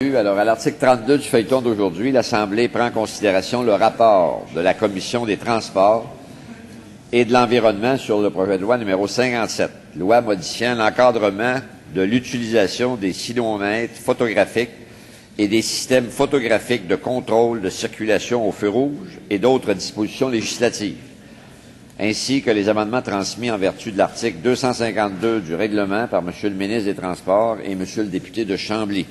Alors, à l'article 32 du feuilleton d'aujourd'hui, l'Assemblée prend en considération le rapport de la Commission des Transports et de l'Environnement sur le projet de loi numéro 57, loi modifiant l'encadrement de l'utilisation des cylindromètres photographiques et des systèmes photographiques de contrôle de circulation au feu rouge et d'autres dispositions législatives, ainsi que les amendements transmis en vertu de l'article 252 du règlement par M. le ministre des Transports et M. le député de Chambly.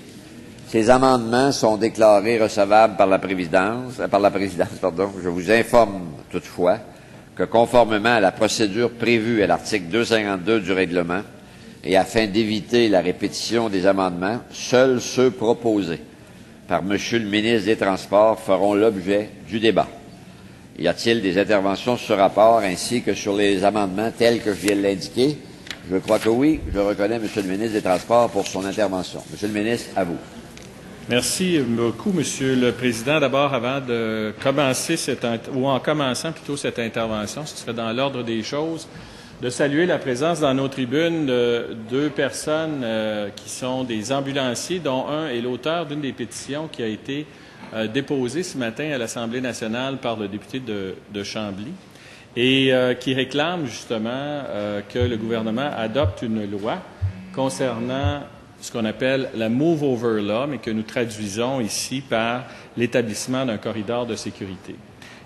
Ces amendements sont déclarés recevables par la présidence. Je vous informe toutefois que, conformément à la procédure prévue à l'article 252 du règlement, et afin d'éviter la répétition des amendements, seuls ceux proposés par M. le ministre des Transports feront l'objet du débat. Y a-t-il des interventions sur ce rapport ainsi que sur les amendements tels que je viens de l'indiquer? Je crois que oui. Je reconnais M. le ministre des Transports pour son intervention. Monsieur le ministre, à vous. Merci beaucoup, Monsieur le Président. D'abord, avant de commencer en commençant plutôt cette intervention, ce serait dans l'ordre des choses, de saluer la présence dans nos tribunes de deux personnes qui sont des ambulanciers, dont un est l'auteur d'une des pétitions qui a été déposée ce matin à l'Assemblée nationale par le député de Chambly et qui réclame justement que le gouvernement adopte une loi concernant ce qu'on appelle la Move Over Law, mais que nous traduisons ici par l'établissement d'un corridor de sécurité.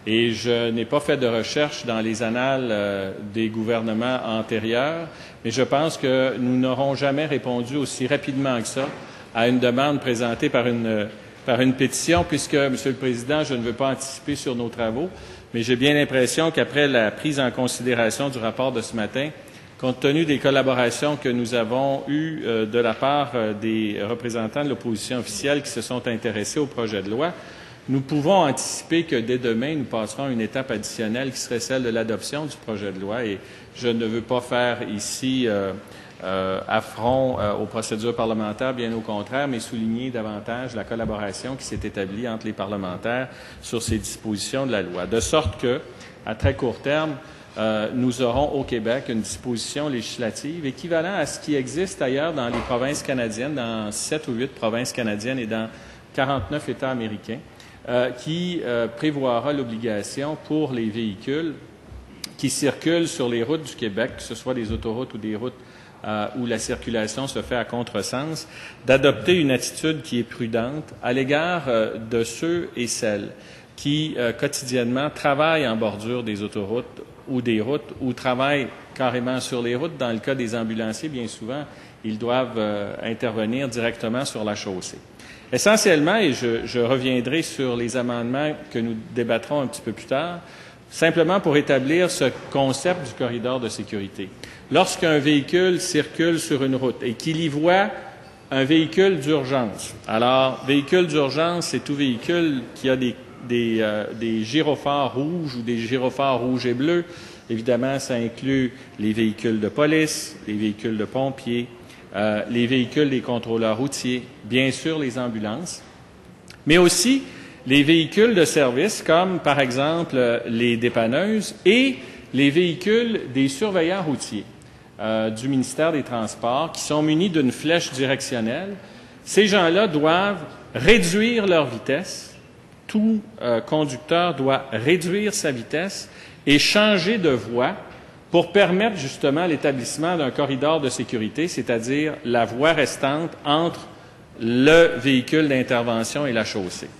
Et je n'ai pas fait de recherche dans les annales des gouvernements antérieurs, mais je pense que nous n'aurons jamais répondu aussi rapidement que ça à une demande présentée par une pétition, puisque, Monsieur le Président, je ne veux pas anticiper sur nos travaux, mais j'ai bien l'impression qu'après la prise en considération du rapport de ce matin, compte tenu des collaborations que nous avons eues de la part des représentants de l'opposition officielle qui se sont intéressés au projet de loi, nous pouvons anticiper que dès demain, nous passerons à une étape additionnelle qui serait celle de l'adoption du projet de loi. Et je ne veux pas faire ici affront aux procédures parlementaires, bien au contraire, mais souligner davantage la collaboration qui s'est établie entre les parlementaires sur ces dispositions de la loi. De sorte que, à très court terme, nous aurons au Québec une disposition législative équivalente à ce qui existe ailleurs dans les provinces canadiennes, dans 7 ou 8 provinces canadiennes et dans 49 États américains, qui prévoira l'obligation pour les véhicules qui circulent sur les routes du Québec, que ce soit des autoroutes ou des routes où la circulation se fait à contresens, d'adopter une attitude qui est prudente à l'égard de ceux et celles qui, quotidiennement, travaillent en bordure des autoroutes ou des routes, ou travaillent carrément sur les routes. Dans le cas des ambulanciers, bien souvent, ils doivent intervenir directement sur la chaussée. Essentiellement, et je reviendrai sur les amendements que nous débattrons un petit peu plus tard, simplement pour établir ce concept du corridor de sécurité. Lorsqu'un véhicule circule sur une route et qu'il y voit un véhicule d'urgence, alors, véhicule d'urgence, c'est tout véhicule qui a des gyrophares rouges ou des gyrophares rouges et bleus. Évidemment, ça inclut les véhicules de police, les véhicules de pompiers, les véhicules des contrôleurs routiers, bien sûr les ambulances, mais aussi les véhicules de service comme, par exemple, les dépanneuses et les véhicules des surveillants routiers du ministère des Transports qui sont munis d'une flèche directionnelle. Ces gens-là doivent réduire leur vitesse. Tout conducteur doit réduire sa vitesse et changer de voie pour permettre justement l'établissement d'un corridor de sécurité, c'est-à-dire la voie restante entre le véhicule d'intervention et la chaussée.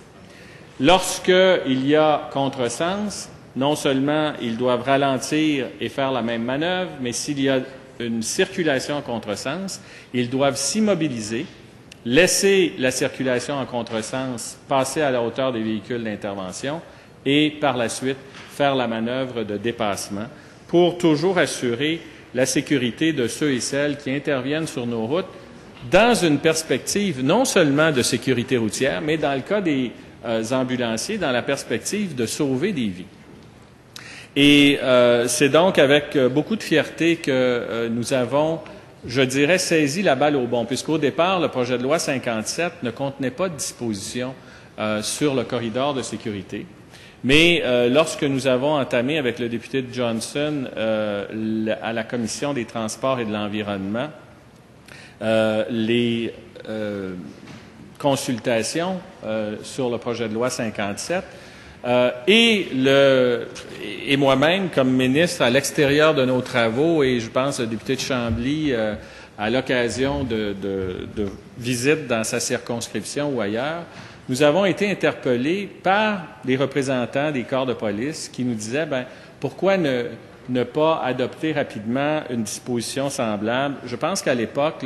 Lorsqu'il y a contresens, non seulement ils doivent ralentir et faire la même manœuvre, mais s'il y a une circulation en contresens, ils doivent s'immobiliser, laisser la circulation en contresens passer à la hauteur des véhicules d'intervention et, par la suite, faire la manœuvre de dépassement pour toujours assurer la sécurité de ceux et celles qui interviennent sur nos routes dans une perspective non seulement de sécurité routière, mais dans le cas des ambulanciers, dans la perspective de sauver des vies. Et c'est donc avec beaucoup de fierté que nous avons, je dirais, saisi la balle au bond, puisqu'au départ, le projet de loi 57 ne contenait pas de disposition sur le corridor de sécurité. Mais lorsque nous avons entamé avec le député de Johnson à la Commission des Transports et de l'Environnement les consultation sur le projet de loi 57. Et moi-même, comme ministre, à l'extérieur de nos travaux, et je pense le député de Chambly, à l'occasion de visites dans sa circonscription ou ailleurs, nous avons été interpellés par des représentants des corps de police qui nous disaient, pourquoi ne pas adopter rapidement une disposition semblable? Je pense qu'à l'époque,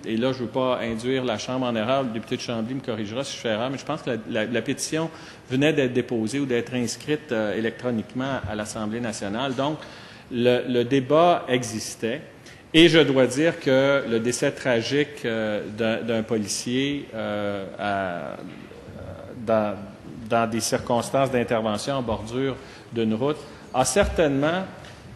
et là, je ne veux pas induire la Chambre en erreur, le député de Chambly me corrigera si je fais erreur, mais je pense que la pétition venait d'être déposée ou d'être inscrite électroniquement à l'Assemblée nationale. Donc, le débat existait. Et je dois dire que le décès tragique d'un policier dans des circonstances d'intervention en bordure d'une route a certainement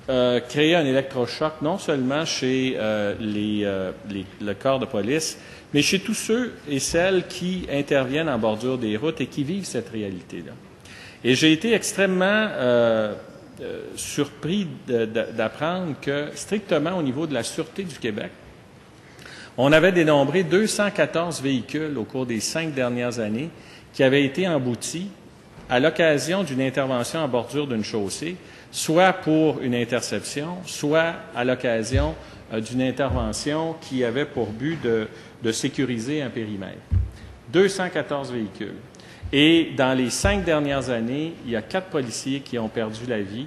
créé un électrochoc non seulement chez le corps de police, mais chez tous ceux et celles qui interviennent en bordure des routes et qui vivent cette réalité-là. Et j'ai été extrêmement surpris d'apprendre que, strictement au niveau de la Sûreté du Québec, on avait dénombré 214 véhicules au cours des 5 dernières années qui avaient été emboutis à l'occasion d'une intervention en bordure d'une chaussée, soit pour une interception, soit à l'occasion d'une intervention qui avait pour but de sécuriser un périmètre. 214 véhicules. Et dans les 5 dernières années, il y a 4 policiers qui ont perdu la vie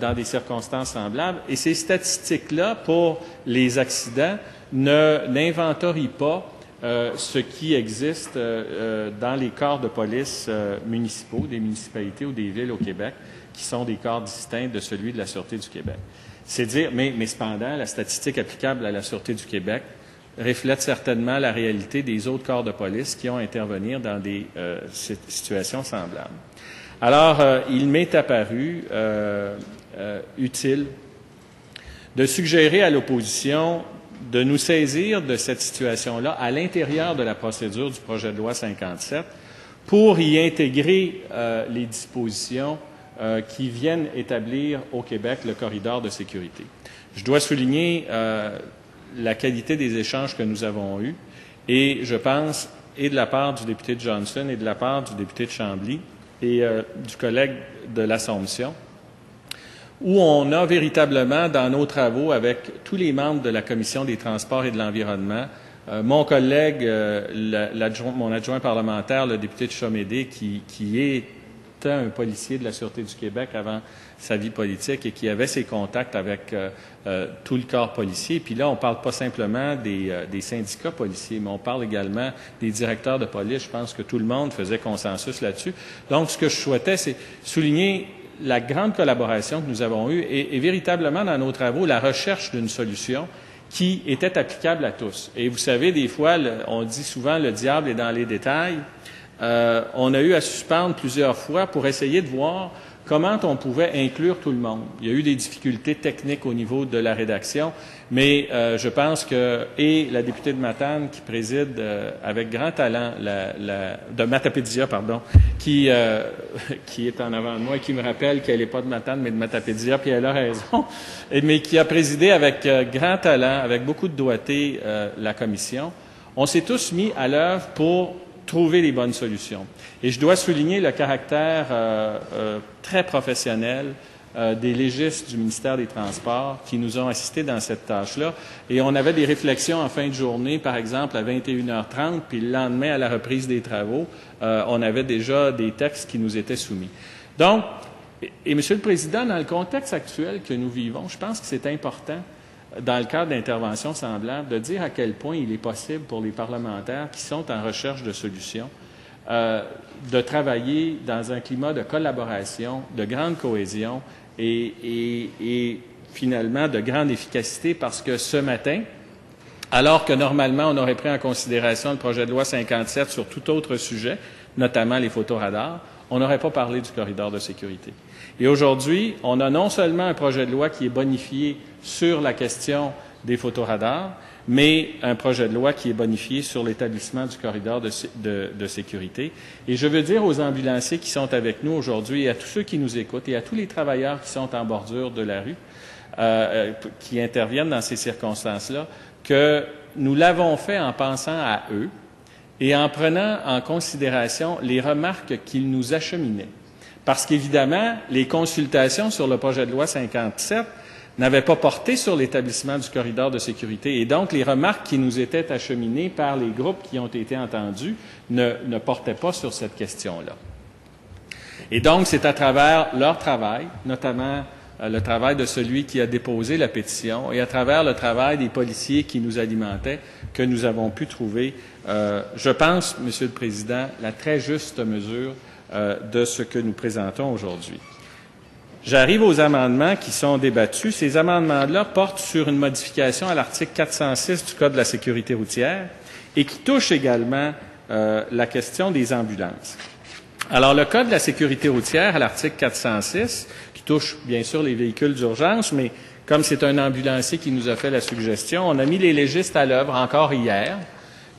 dans des circonstances semblables. Et ces statistiques-là, pour les accidents, n'inventorient pas ce qui existe dans les corps de police municipaux, des municipalités ou des villes au Québec, qui sont des corps distincts de celui de la Sûreté du Québec. C'est dire, mais cependant, la statistique applicable à la Sûreté du Québec reflète certainement la réalité des autres corps de police qui ont à intervenir dans des situations semblables. Alors, il m'est apparu utile de suggérer à l'opposition de nous saisir de cette situation-là à l'intérieur de la procédure du projet de loi 57 pour y intégrer les dispositions qui viennent établir au Québec le corridor de sécurité. Je dois souligner la qualité des échanges que nous avons eus et je pense, et de la part du député de Johnson et de la part du député de Chambly et du collègue de l'Assomption, où on a véritablement, dans nos travaux avec tous les membres de la Commission des transports et de l'environnement, mon collègue, mon adjoint parlementaire, le député de Chomédé, qui est un policier de la Sûreté du Québec avant sa vie politique et qui avait ses contacts avec tout le corps policier. Puis là, on ne parle pas simplement des syndicats policiers, mais on parle également des directeurs de police. Je pense que tout le monde faisait consensus là-dessus. Donc, ce que je souhaitais, c'est souligner la grande collaboration que nous avons eue et véritablement, dans nos travaux, la recherche d'une solution qui était applicable à tous. Et vous savez, des fois, on dit souvent le diable est dans les détails. On a eu à suspendre plusieurs fois pour essayer de voir comment on pouvait inclure tout le monde. Il y a eu des difficultés techniques au niveau de la rédaction, mais je pense que, et la députée de Matane qui préside avec grand talent, de Matapédia, pardon, qui est en avant de moi et qui me rappelle qu'elle n'est pas de Matane, mais de Matapédia, puis elle a raison, mais qui a présidé avec grand talent, avec beaucoup de doigté, la commission. On s'est tous mis à l'œuvre pour trouver les bonnes solutions. Et je dois souligner le caractère très professionnel des légistes du ministère des Transports qui nous ont assistés dans cette tâche-là. Et on avait des réflexions en fin de journée, par exemple, à 21h30, puis le lendemain, à la reprise des travaux, on avait déjà des textes qui nous étaient soumis. Donc, et Monsieur le Président, dans le contexte actuel que nous vivons, je pense que c'est important, dans le cadre d'interventions semblables, de dire à quel point il est possible pour les parlementaires qui sont en recherche de solutions de travailler dans un climat de collaboration, de grande cohésion et finalement de grande efficacité parce que ce matin, alors que normalement on aurait pris en considération le projet de loi 57 sur tout autre sujet, notamment les photoradars, on n'aurait pas parlé du corridor de sécurité. Et aujourd'hui, on a non seulement un projet de loi qui est bonifié sur la question des photoradars, mais un projet de loi qui est bonifié sur l'établissement du corridor de sécurité. Et je veux dire aux ambulanciers qui sont avec nous aujourd'hui et à tous ceux qui nous écoutent et à tous les travailleurs qui sont en bordure de la rue, qui interviennent dans ces circonstances-là, que nous l'avons fait en pensant à eux et en prenant en considération les remarques qu'il nous acheminait. Parce qu'évidemment, les consultations sur le projet de loi 57 n'avaient pas porté sur l'établissement du corridor de sécurité. Et donc, les remarques qui nous étaient acheminées par les groupes qui ont été entendus ne portaient pas sur cette question-là. Et donc, c'est à travers leur travail, notamment le travail de celui qui a déposé la pétition et à travers le travail des policiers qui nous alimentaient, que nous avons pu trouver, je pense, Monsieur le Président, la très juste mesure de ce que nous présentons aujourd'hui. J'arrive aux amendements qui sont débattus. Ces amendements-là portent sur une modification à l'article 406 du Code de la sécurité routière et qui touchent également la question des ambulances. Alors, le Code de la sécurité routière, à l'article 406, qui touche bien sûr les véhicules d'urgence, mais comme c'est un ambulancier qui nous a fait la suggestion, on a mis les légistes à l'œuvre encore hier,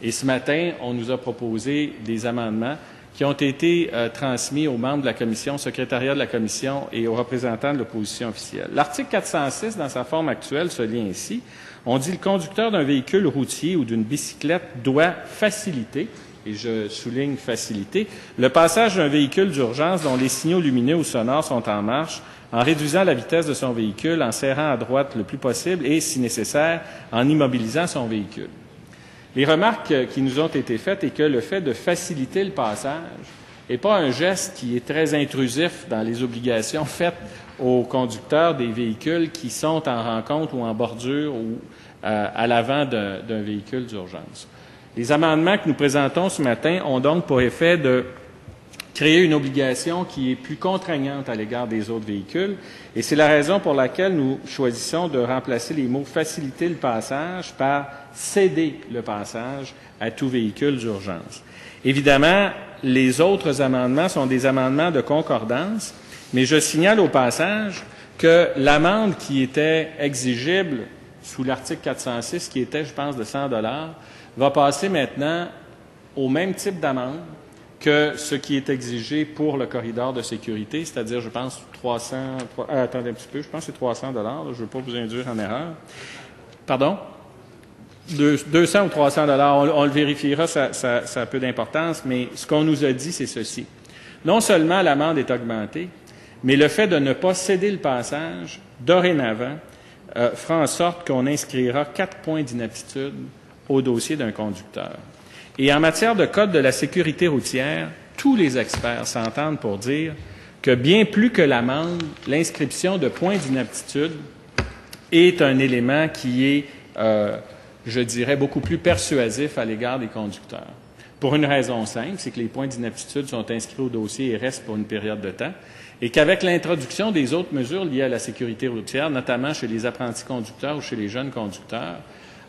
et ce matin, on nous a proposé des amendements qui ont été transmis aux membres de la Commission, au secrétariat de la Commission et aux représentants de l'opposition officielle. L'article 406, dans sa forme actuelle, se lit ainsi. On dit « Le conducteur d'un véhicule routier ou d'une bicyclette doit faciliter » et je souligne faciliter, le passage d'un véhicule d'urgence dont les signaux lumineux ou sonores sont en marche, en réduisant la vitesse de son véhicule, en serrant à droite le plus possible et, si nécessaire, en immobilisant son véhicule. Les remarques qui nous ont été faites est que le fait de faciliter le passage n'est pas un geste qui est très intrusif dans les obligations faites aux conducteurs des véhicules qui sont en rencontre ou en bordure ou à l'avant d'un véhicule d'urgence. Les amendements que nous présentons ce matin ont donc pour effet de créer une obligation qui est plus contraignante à l'égard des autres véhicules, et c'est la raison pour laquelle nous choisissons de remplacer les mots « faciliter le passage » par « céder le passage à tout véhicule d'urgence ». Évidemment, les autres amendements sont des amendements de concordance, mais je signale au passage que l'amende qui était exigible sous l'article 406, qui était, je pense, de 100 $, va passer maintenant au même type d'amende que ce qui est exigé pour le corridor de sécurité, c'est-à-dire, je pense, 300... attendez un petit peu, je pense que c'est 300 $, je ne veux pas vous induire en erreur. Pardon? 200 ou 300 $, on le vérifiera, ça a peu d'importance, mais ce qu'on nous a dit, c'est ceci. Non seulement l'amende est augmentée, mais le fait de ne pas céder le passage, dorénavant, fera en sorte qu'on inscrira 4 points d'inaptitude au dossier d'un conducteur. Et en matière de code de la sécurité routière, tous les experts s'entendent pour dire que bien plus que l'amende, l'inscription de points d'inaptitude est un élément qui est, je dirais, beaucoup plus persuasif à l'égard des conducteurs. Pour une raison simple, c'est que les points d'inaptitude sont inscrits au dossier et restent pour une période de temps, et qu'avec l'introduction des autres mesures liées à la sécurité routière, notamment chez les apprentis conducteurs ou chez les jeunes conducteurs,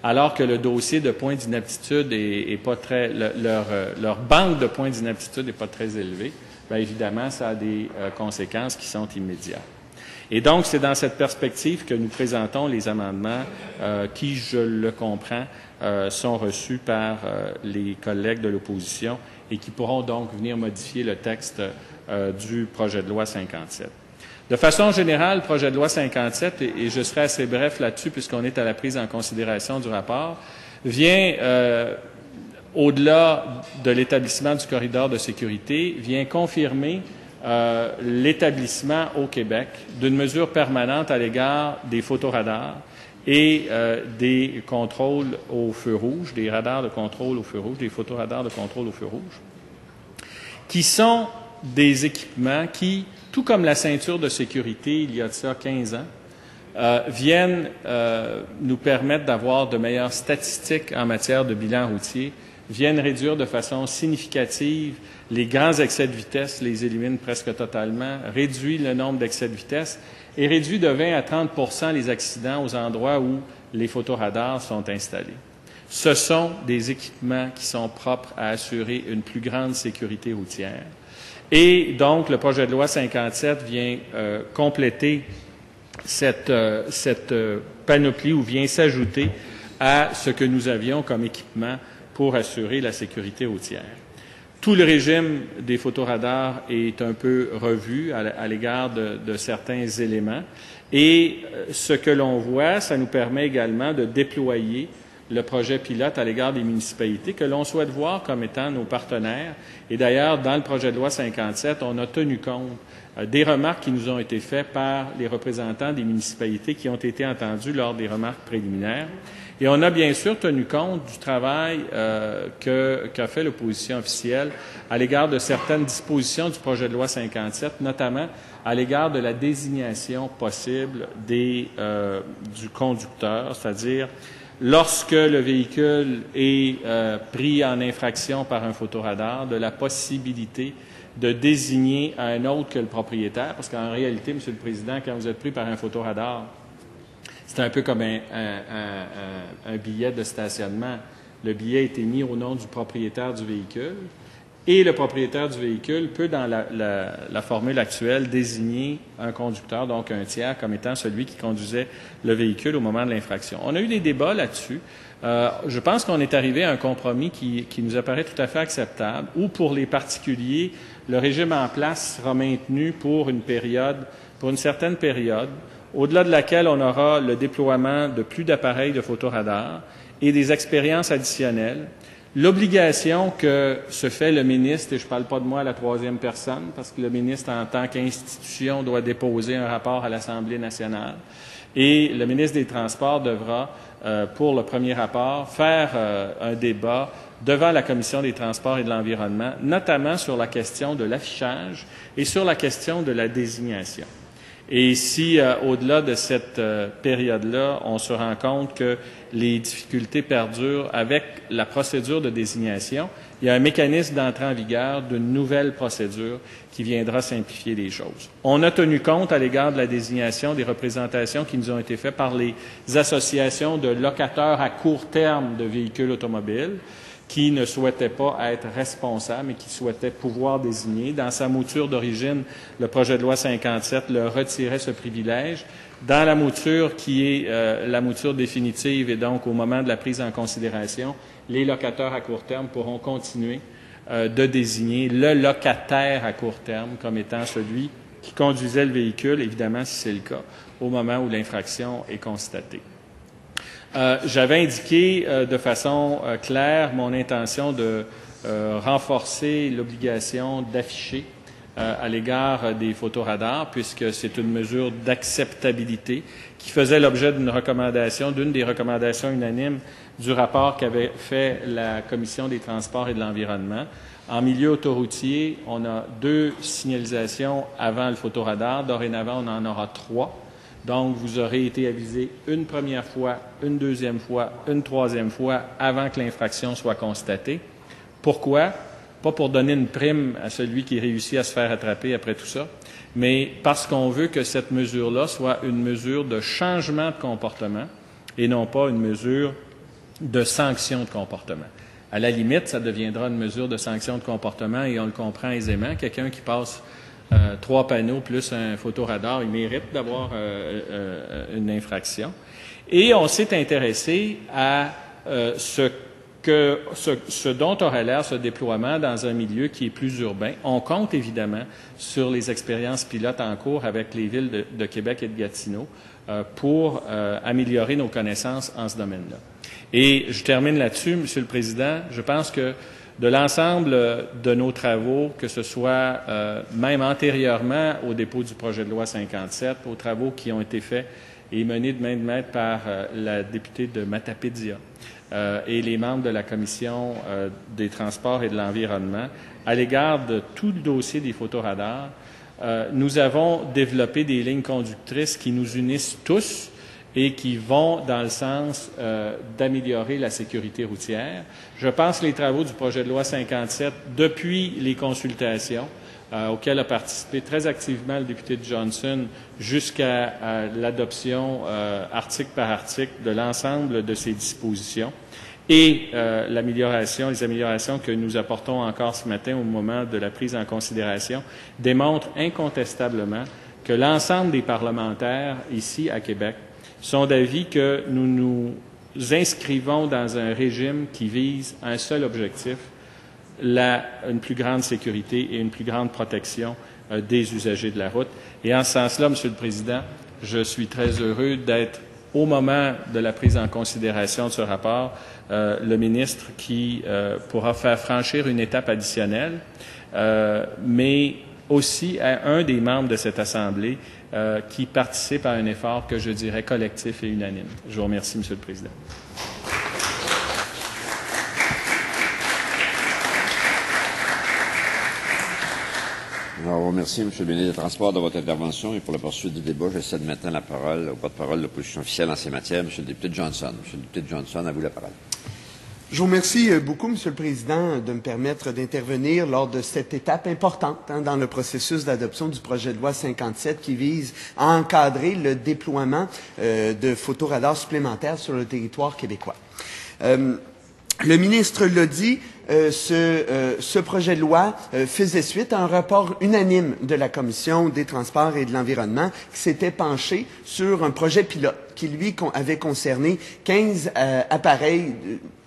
alors que le dossier de points d'inaptitude est pas très, leur banque de points d'inaptitude n'est pas très élevée, bien évidemment, ça a des conséquences qui sont immédiates. Et donc, c'est dans cette perspective que nous présentons les amendements qui, je le comprends, sont reçus par les collègues de l'opposition et qui pourront donc venir modifier le texte du projet de loi 57. De façon générale, le projet de loi 57, et je serai assez bref là-dessus puisqu'on est à la prise en considération du rapport, vient, au-delà de l'établissement du corridor de sécurité, vient confirmer l'établissement au Québec d'une mesure permanente à l'égard des photoradars et des contrôles au feu rouge, des radars de contrôle au feu rouge, des photoradars de contrôle au feu rouge, qui sont des équipements qui, tout comme la ceinture de sécurité il y a de ça 15 ans, viennent nous permettre d'avoir de meilleures statistiques en matière de bilan routier, viennent réduire de façon significative les grands excès de vitesse, les éliminent presque totalement, réduit le nombre d'excès de vitesse et réduit de 20 à 30 % les accidents aux endroits où les photoradars sont installés. Ce sont des équipements qui sont propres à assurer une plus grande sécurité routière. Et donc, le projet de loi 57 vient compléter cette panoplie ou vient s'ajouter à ce que nous avions comme équipement pour assurer la sécurité routière. Tout le régime des photoradars est un peu revu à l'égard de certains éléments. Et ce que l'on voit, ça nous permet également de déployer le projet pilote à l'égard des municipalités que l'on souhaite voir comme étant nos partenaires. Et d'ailleurs, dans le projet de loi 57, on a tenu compte des remarques qui nous ont été faites par les représentants des municipalités qui ont été entendus lors des remarques préliminaires. Et on a bien sûr tenu compte du travail qu'a fait l'opposition officielle à l'égard de certaines dispositions du projet de loi 57, notamment à l'égard de la désignation possible du conducteur, c'est-à-dire lorsque le véhicule est pris en infraction par un photoradar, de la possibilité de désigner un autre que le propriétaire, parce qu'en réalité, Monsieur le Président, quand vous êtes pris par un photoradar, c'est un peu comme un billet de stationnement. Le billet a été mis au nom du propriétaire du véhicule et le propriétaire du véhicule peut, dans la formule actuelle, désigner un conducteur, donc un tiers, comme étant celui qui conduisait le véhicule au moment de l'infraction. On a eu des débats là-dessus. Je pense qu'on est arrivé à un compromis qui nous apparaît tout à fait acceptable, où pour les particuliers, le régime en place sera maintenu pour une certaine période, au-delà de laquelle on aura le déploiement de plus d'appareils de photoradar et des expériences additionnelles. L'obligation que se fait le ministre, et je ne parle pas de moi à la troisième personne, parce que le ministre, en tant qu'institution, doit déposer un rapport à l'Assemblée nationale, et le ministre des Transports devra, pour le premier rapport, faire un débat devant la Commission des Transports et de l'Environnement, notamment sur la question de l'affichage et sur la question de la désignation. Et si, au-delà de cette période-là, on se rend compte que les difficultés perdurent avec la procédure de désignation, il y a un mécanisme d'entrée en vigueur d'une nouvelle procédure qui viendra simplifier les choses. On a tenu compte à l'égard de la désignation des représentations qui nous ont été faites par les associations de locataires à court terme de véhicules automobiles, qui ne souhaitait pas être responsable, mais qui souhaitait pouvoir désigner. Dans sa mouture d'origine, le projet de loi 57 leur retirait ce privilège. Dans la mouture qui est la mouture définitive et donc au moment de la prise en considération, les locataires à court terme pourront continuer de désigner le locataire à court terme comme étant celui qui conduisait le véhicule, évidemment si c'est le cas, au moment où l'infraction est constatée. J'avais indiqué de façon claire mon intention de renforcer l'obligation d'afficher à l'égard des photoradars, puisque c'est une mesure d'acceptabilité qui faisait l'objet d'une des recommandations unanimes du rapport qu'avait fait la Commission des Transports et de l'Environnement. En milieu autoroutier, on a 2 signalisations avant le photoradar. Dorénavant, on en aura 3. Donc, vous aurez été avisé une première fois, une deuxième fois, une troisième fois avant que l'infraction soit constatée. Pourquoi? Pas pour donner une prime à celui qui réussit à se faire attraper après tout ça, mais parce qu'on veut que cette mesure-là soit une mesure de changement de comportement et non pas une mesure de sanction de comportement. À la limite, ça deviendra une mesure de sanction de comportement et on le comprend aisément. Quelqu'un qui passe 3 panneaux plus un photoradar, il mérite d'avoir une infraction. Et on s'est intéressé à ce dont aurait l'air ce déploiement dans un milieu qui est plus urbain. On compte évidemment sur les expériences pilotes en cours avec les villes de Québec et de Gatineau pour améliorer nos connaissances en ce domaine-là. Et je termine là-dessus, Monsieur le Président. Je pense que de l'ensemble de nos travaux, que ce soit même antérieurement au dépôt du projet de loi 57, aux travaux qui ont été faits et menés de main de maître par la députée de Matapédia et les membres de la Commission des Transports et de l'Environnement, à l'égard de tout le dossier des photoradars, nous avons développé des lignes conductrices qui nous unissent tous et qui vont dans le sens d'améliorer la sécurité routière. Je pense que les travaux du projet de loi 57, depuis les consultations auxquelles a participé très activement le député de Johnson, jusqu'à l'adoption article par article de l'ensemble de ces dispositions, et les améliorations que nous apportons encore ce matin au moment de la prise en considération, démontrent incontestablement que l'ensemble des parlementaires ici à Québec sont d'avis que nous nous inscrivons dans un régime qui vise un seul objectif, une plus grande sécurité et une plus grande protection des usagers de la route. Et en ce sens-là, Monsieur le Président, je suis très heureux d'être au moment de la prise en considération de ce rapport, le ministre qui pourra faire franchir une étape additionnelle, mais aussi à un des membres de cette Assemblée qui participe à un effort que je dirais collectif et unanime. Je vous remercie, M. le Président. Alors, je vous remercie, M. le ministre des Transports, de votre intervention. Et pour la poursuite du débat, j'essaie de maintenant la parole au porte-parole de l'opposition officielle en ces matières, M. le député Johnson. M. le député Johnson, à vous la parole. Je vous remercie beaucoup, Monsieur le Président, de me permettre d'intervenir lors de cette étape importante dans le processus d'adoption du projet de loi 57 qui vise à encadrer le déploiement de photoradars supplémentaires sur le territoire québécois. Le ministre l'a dit, ce projet de loi faisait suite à un rapport unanime de la Commission des Transports et de l'Environnement qui s'était penché sur un projet pilote qui, lui, avait concerné 15 appareils,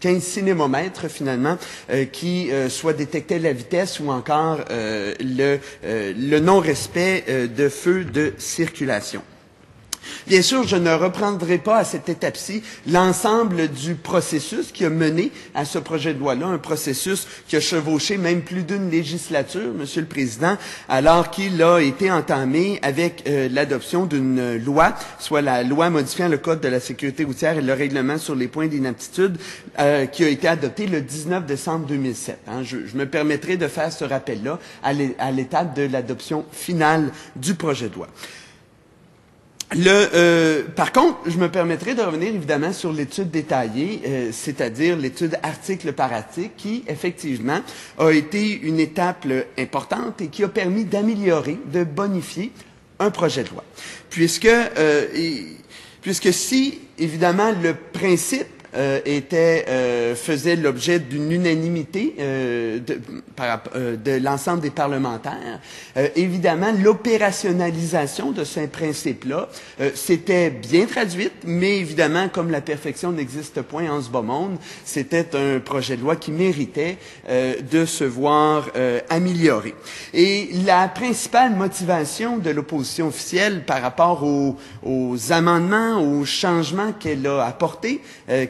15 cinémomètres, finalement, qui soit détectaient la vitesse ou encore le non-respect de feux de circulation. Bien sûr, je ne reprendrai pas à cette étape-ci l'ensemble du processus qui a mené à ce projet de loi-là, un processus qui a chevauché même plus d'une législature, Monsieur le Président, alors qu'il a été entamé avec l'adoption d'une loi, soit la loi modifiant le Code de la sécurité routière et le règlement sur les points d'inaptitude, qui a été adopté le 19 décembre 2007. Je me permettrai de faire ce rappel-là à l'étape de l'adoption finale du projet de loi. Par contre, je me permettrai de revenir évidemment sur l'étude détaillée, c'est-à-dire l'étude article par article, qui effectivement a été une étape importante et qui a permis d'améliorer, de bonifier un projet de loi. Puisque si évidemment le principe faisait l'objet d'une unanimité de l'ensemble des parlementaires. Évidemment, l'opérationnalisation de ce principe-là s'était bien traduite, mais évidemment, comme la perfection n'existe point en ce bas monde, c'était un projet de loi qui méritait de se voir amélioré. Et la principale motivation de l'opposition officielle par rapport aux amendements, aux changements qu'elle a apportés,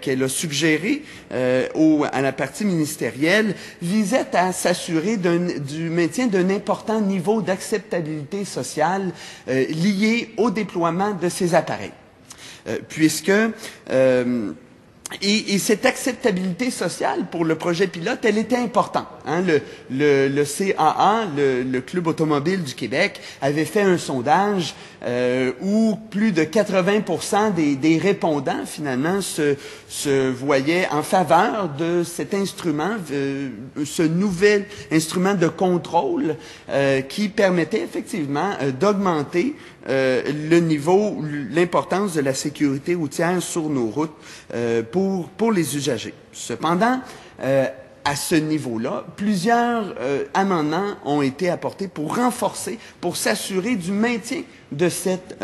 qu'elle a suggéré à la partie ministérielle, visait à s'assurer du maintien d'un important niveau d'acceptabilité sociale lié au déploiement de ces appareils. Et cette acceptabilité sociale pour le projet pilote, elle était importante. Le CAA, le Club automobile du Québec, avait fait un sondage où plus de 80% des répondants, finalement, se voyaient en faveur de cet instrument, ce nouvel instrument de contrôle qui permettait effectivement d'augmenter le niveau, l'importance de la sécurité routière sur nos routes pour les usagers. Cependant, à ce niveau-là, plusieurs amendements ont été apportés pour renforcer, pour s'assurer du maintien de cette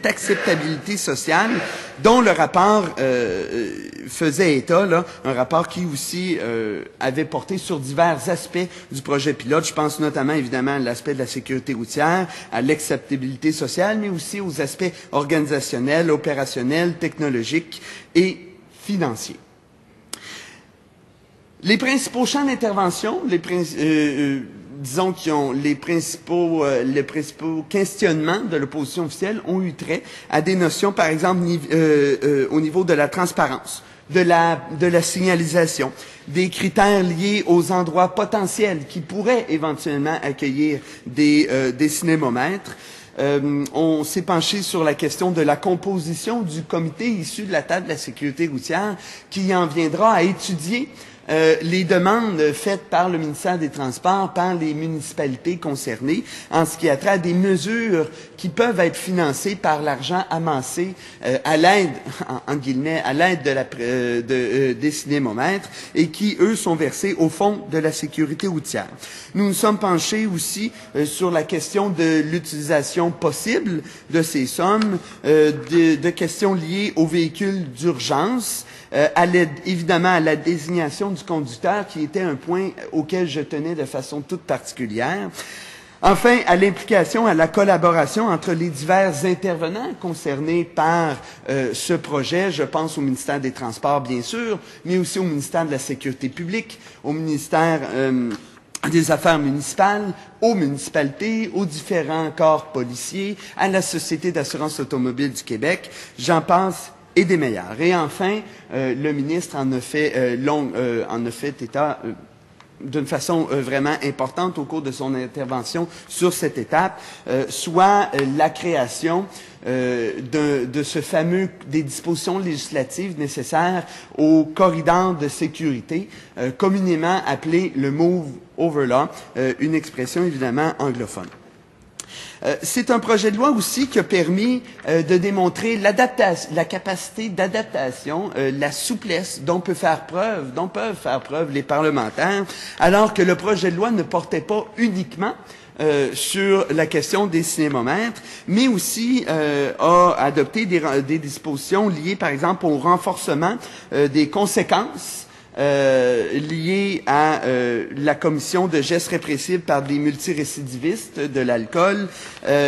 acceptabilité sociale dont le rapport faisait état, un rapport qui aussi avait porté sur divers aspects du projet pilote. Je pense notamment évidemment à l'aspect de la sécurité routière, à l'acceptabilité sociale, mais aussi aux aspects organisationnels, opérationnels, technologiques et financiers. Les principaux champs d'intervention, disons qui ont les principaux questionnements de l'opposition officielle ont eu trait à des notions, par exemple, au niveau de la transparence, de la signalisation, des critères liés aux endroits potentiels qui pourraient éventuellement accueillir des cinémomètres. On s'est penché sur la question de la composition du comité issu de la table de la sécurité routière qui en viendra à étudier les demandes faites par le ministère des Transports, par les municipalités concernées, en ce qui a trait à des mesures qui peuvent être financées par l'argent amassé à l'aide, en guillemets, à l'aide des cinémomètres et qui, eux, sont versés au Fonds de la sécurité routière. Nous nous sommes penchés aussi sur la question de l'utilisation possible de ces sommes, de questions liées aux véhicules d'urgence, évidemment à la désignation du conducteur, qui était un point auquel je tenais de façon toute particulière. Enfin, à l'implication, à la collaboration entre les divers intervenants concernés par ce projet. Je pense au ministère des Transports, bien sûr, mais aussi au ministère de la Sécurité publique, au ministère des Affaires municipales, aux municipalités, aux différents corps policiers, à la Société d'assurance automobile du Québec. J'en passe et des meilleurs. Et enfin, le ministre en a fait état d'une façon vraiment importante au cours de son intervention sur cette étape, soit la création de ce fameux, des dispositions législatives nécessaires au corridor de sécurité, communément appelé le Move Over Law, une expression évidemment anglophone. C'est un projet de loi aussi qui a permis de démontrer la capacité d'adaptation, la souplesse dont peuvent faire preuve les parlementaires, alors que le projet de loi ne portait pas uniquement sur la question des cinémomètres, mais aussi a adopté des dispositions liées, par exemple, au renforcement des conséquences lié à la commission de gestes répressifs par des multirécidivistes de l'alcool.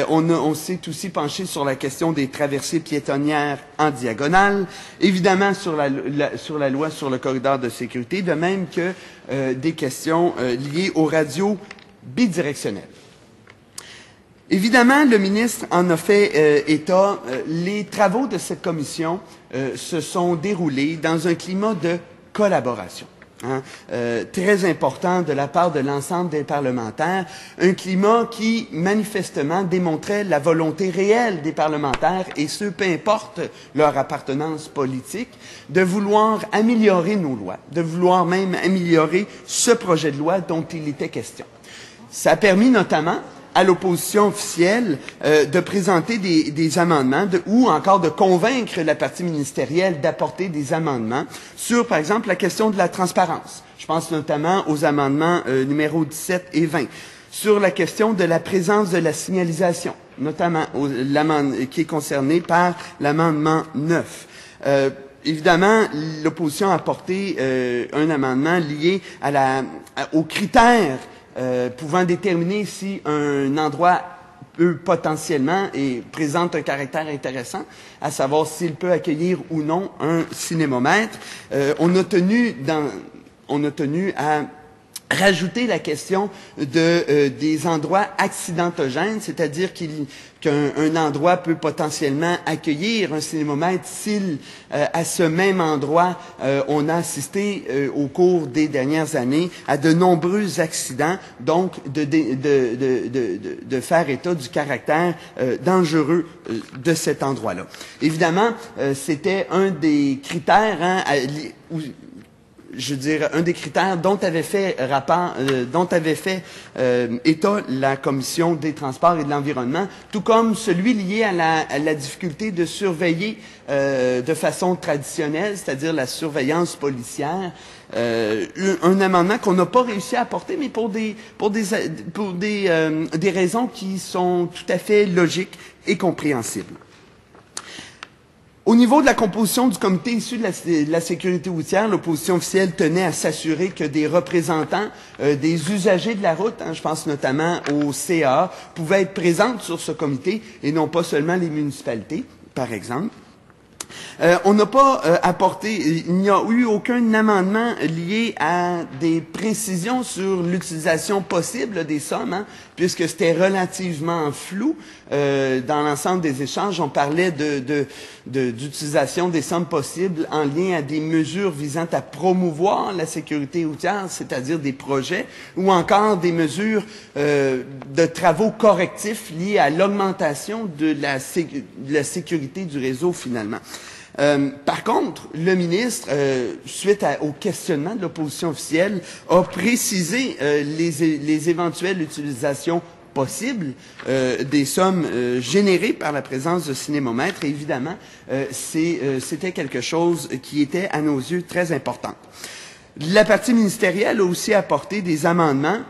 On s'est aussi penché sur la question des traversées piétonnières en diagonale, évidemment sur la loi sur le corridor de sécurité, de même que des questions liées aux radios bidirectionnelles. Évidemment, le ministre en a fait état. Les travaux de cette commission se sont déroulés dans un climat de collaboration, très important de la part de l'ensemble des parlementaires, un climat qui manifestement démontrait la volonté réelle des parlementaires, et ce, peu importe leur appartenance politique, de vouloir améliorer nos lois, de vouloir même améliorer ce projet de loi dont il était question. Ça a permis notamment à l'opposition officielle de présenter des amendements ou encore de convaincre la partie ministérielle d'apporter des amendements sur, par exemple, la question de la transparence. Je pense notamment aux amendements numéros 17 et 20. Sur la question de la présence de la signalisation, notamment qui est concernée par l'amendement 9. Évidemment, l'opposition a apporté un amendement lié aux critères pouvant déterminer si un endroit peut potentiellement et présente un caractère intéressant, à savoir s'il peut accueillir ou non un cinémomètre. On a tenu à rajouter la question des endroits accidentogènes, c'est-à-dire qu'un endroit peut potentiellement accueillir un cinémomètre s'il, à ce même endroit, on a assisté au cours des dernières années à de nombreux accidents, donc de faire état du caractère dangereux de cet endroit-là. Évidemment, c'était un des critères un des critères dont avait fait état la Commission des Transports et de l'Environnement, tout comme celui lié à la difficulté de surveiller de façon traditionnelle, c'est-à-dire la surveillance policière. Un amendement qu'on n'a pas réussi à apporter, mais pour des raisons qui sont tout à fait logiques et compréhensibles. Au niveau de la composition du comité issu de la sécurité routière, l'opposition officielle tenait à s'assurer que des représentants des usagers de la route, je pense notamment au CA, pouvaient être présents sur ce comité et non pas seulement les municipalités, par exemple. On n'a pas apporté, il n'y a eu aucun amendement lié à des précisions sur l'utilisation possible des sommes, puisque c'était relativement flou. Dans l'ensemble des échanges, on parlait d'utilisation des sommes possibles en lien à des mesures visant à promouvoir la sécurité routière, c'est-à-dire des projets, ou encore des mesures de travaux correctifs liés à l'augmentation de la sécurité du réseau finalement. Par contre, le ministre, suite au questionnement de l'opposition officielle, a précisé les éventuelles utilisations possibles des sommes générées par la présence de cinémomètres. Et évidemment, c'était quelque chose qui était, à nos yeux, très important. La partie ministérielle a aussi apporté des amendements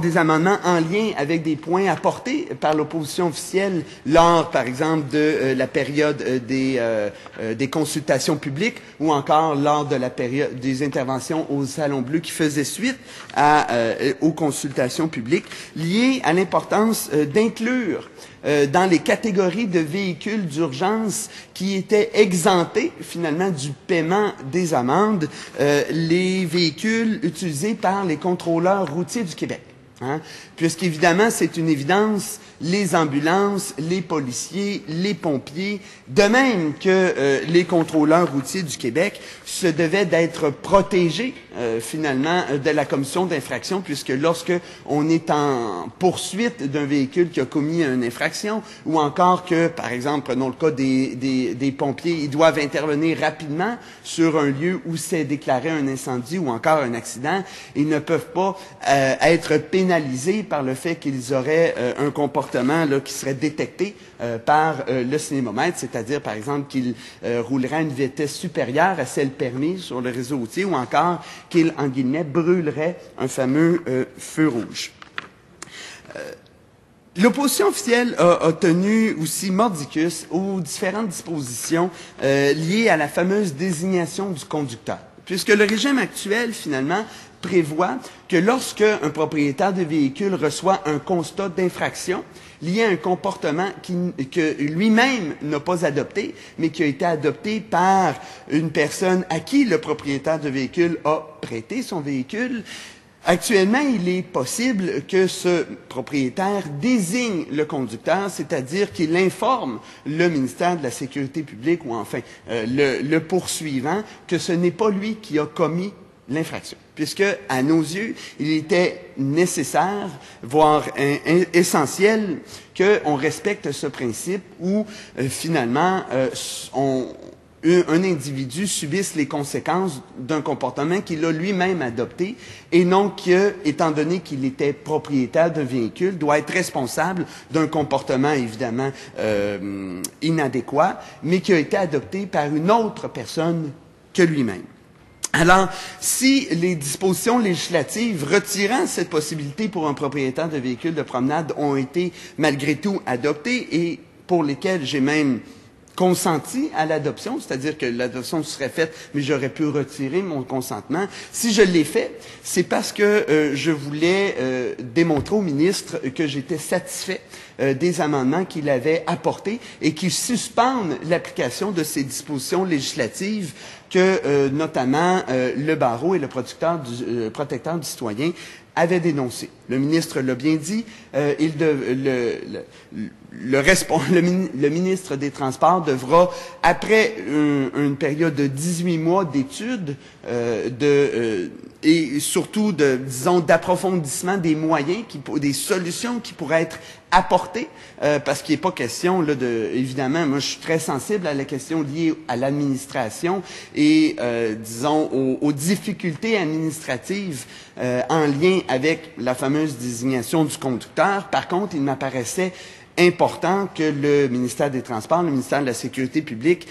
des amendements en lien avec des points apportés par l'opposition officielle lors, par exemple, de la période des consultations publiques ou encore lors de la période des interventions au Salon Bleu qui faisaient suite aux consultations publiques, liées à l'importance d'inclure dans les catégories de véhicules d'urgence qui étaient exemptés finalement du paiement des amendes, les véhicules utilisés par les contrôleurs routiers du Québec. Puisqu'évidemment, c'est une évidence, les ambulances, les policiers, les pompiers, de même que les contrôleurs routiers du Québec, se devaient d'être protégés finalement de la commission d'infraction, puisque lorsque on est en poursuite d'un véhicule qui a commis une infraction, ou encore que, par exemple, prenons le cas des pompiers, ils doivent intervenir rapidement sur un lieu où s'est déclaré un incendie ou encore un accident, ils ne peuvent pas être pénalisés par le fait qu'ils auraient un comportement là, qui serait détecté par le cinémomètre, c'est-à-dire, par exemple, qu'ils rouleraient à une vitesse supérieure à celle permise sur le réseau routier ou encore qu'ils, en guillemets, brûleraient un fameux feu rouge. L'opposition officielle a tenu aussi mordicus aux différentes dispositions liées à la fameuse désignation du conducteur, puisque le régime actuel, finalement, prévoit que lorsque un propriétaire de véhicule reçoit un constat d'infraction lié à un comportement que lui-même n'a pas adopté, mais qui a été adopté par une personne à qui le propriétaire de véhicule a prêté son véhicule, actuellement, il est possible que ce propriétaire désigne le conducteur, c'est-à-dire qu'il informe le ministère de la Sécurité publique ou enfin le poursuivant que ce n'est pas lui qui a commis l'infraction, puisque, à nos yeux, il était nécessaire, voire essentiel, qu'on respecte ce principe où, finalement, un individu subisse les conséquences d'un comportement qu'il a lui-même adopté et non que, étant donné qu'il était propriétaire d'un véhicule, doit être responsable d'un comportement évidemment inadéquat, mais qui a été adopté par une autre personne que lui-même. Alors, si les dispositions législatives retirant cette possibilité pour un propriétaire de véhicule de promenade ont été malgré tout adoptées et pour lesquelles j'ai même consenti à l'adoption, c'est-à-dire que l'adoption serait faite, mais j'aurais pu retirer mon consentement. Si je l'ai fait, c'est parce que je voulais démontrer au ministre que j'étais satisfait des amendements qu'il avait apportés et qui suspendent l'application de ces dispositions législatives que notamment le barreau et le protecteur du citoyen avaient dénoncé. Le ministre l'a bien dit, le ministre des Transports devra, après une période de 18 mois d'études et surtout d'approfondissement des moyens, des solutions qui pourraient être apportées, parce qu'il n'est pas question, là, évidemment, moi je suis très sensible à la question liée à l'administration et, aux difficultés administratives en lien avec la fameuse désignation du conducteur. Par contre, il m'apparaissait important que le ministère des Transports, le ministère de la Sécurité publique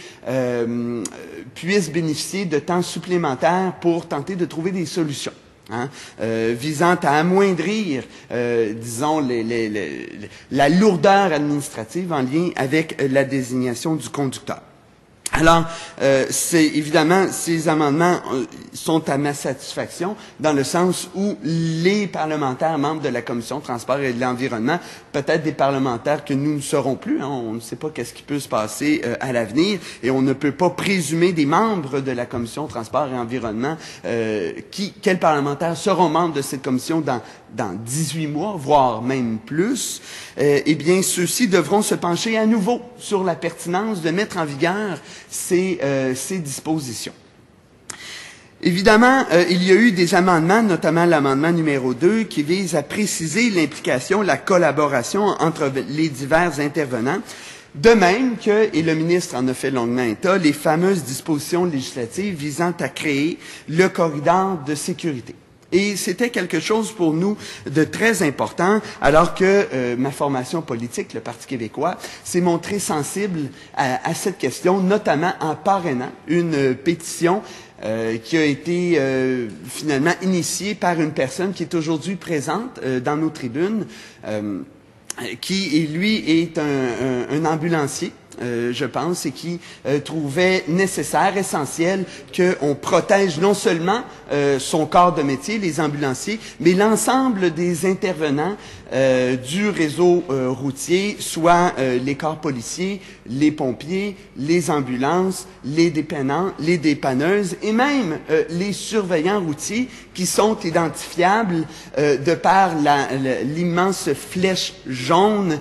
puisse bénéficier de temps supplémentaires pour tenter de trouver des solutions. Visant à amoindrir, la lourdeur administrative en lien avec la désignation du conducteur. Alors, évidemment, ces amendements sont à ma satisfaction dans le sens où les parlementaires membres de la Commission Transport et de l'Environnement, peut-être des parlementaires que nous ne serons plus, on ne sait pas qu'est-ce qui peut se passer à l'avenir et on ne peut pas présumer des membres de la Commission Transport et Environnement quels parlementaires seront membres de cette commission dans 18 mois, voire même plus. Eh bien, ceux-ci devront se pencher à nouveau sur la pertinence de mettre en vigueur ces dispositions. Évidemment, il y a eu des amendements, notamment l'amendement numéro 2, qui vise à préciser l'implication, la collaboration entre les divers intervenants. De même que, et le ministre en a fait longuement état, les fameuses dispositions législatives visant à créer le corridor de sécurité. Et c'était quelque chose pour nous de très important, alors que ma formation politique, le Parti québécois, s'est montré sensible à cette question, notamment en parrainant une pétition qui a été finalement initiée par une personne qui est aujourd'hui présente dans nos tribunes, qui, lui, est un ambulancier. Je pense, et qui trouvait nécessaire, essentiel, qu'on protège non seulement son corps de métier, les ambulanciers, mais l'ensemble des intervenants du réseau routier, soit les corps policiers, les pompiers, les ambulances, les dépanneuses et même les surveillants routiers qui sont identifiables de par l'immense flèche jaune